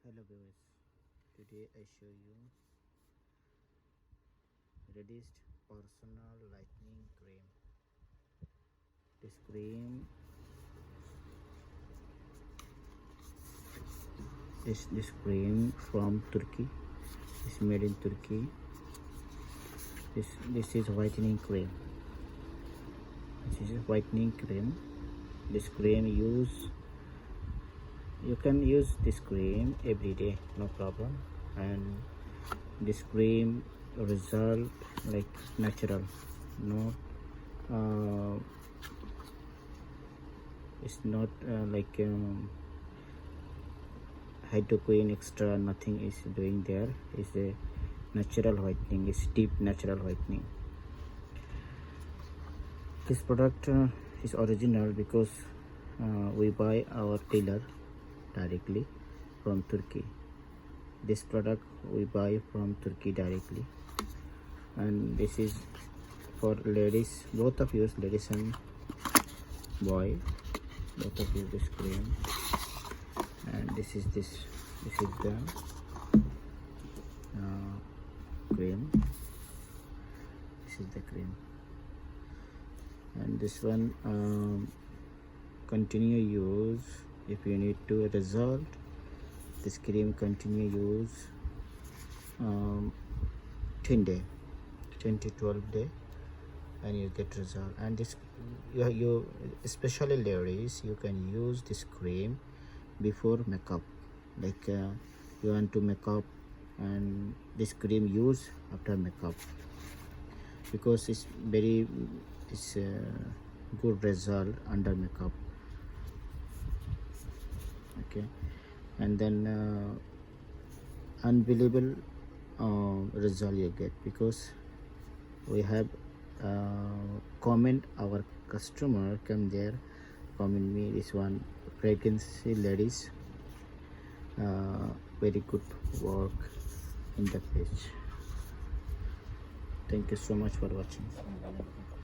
Hello viewers, today I show you Redist Personal Lightening Cream. This cream is from Turkey. It's made in Turkey. This is whitening cream. This is whitening cream. This cream you can use this cream every day, no problem. And this cream result like natural, no it's not like hydroquinone extra, nothing is doing there. It's a natural whitening, it's deep natural whitening. This product is original because we buy our dealer directly from Turkey. This product we buy from Turkey directly, and this is for ladies, both of you, ladies and boy, both of you, this cream. And this is the cream. This is the cream, and this one continue use. If you need to result, this cream continue use 10 to 12 day, and you get result. And this you especially ladies, you can use this cream before makeup, like you want to make up, and this cream use after makeup, because it's good result under makeup. Okay, and then unbelievable result you get, because we have comment, our customer come there, comment me this one pregnancy ladies, very good work in the page. Thank you so much for watching.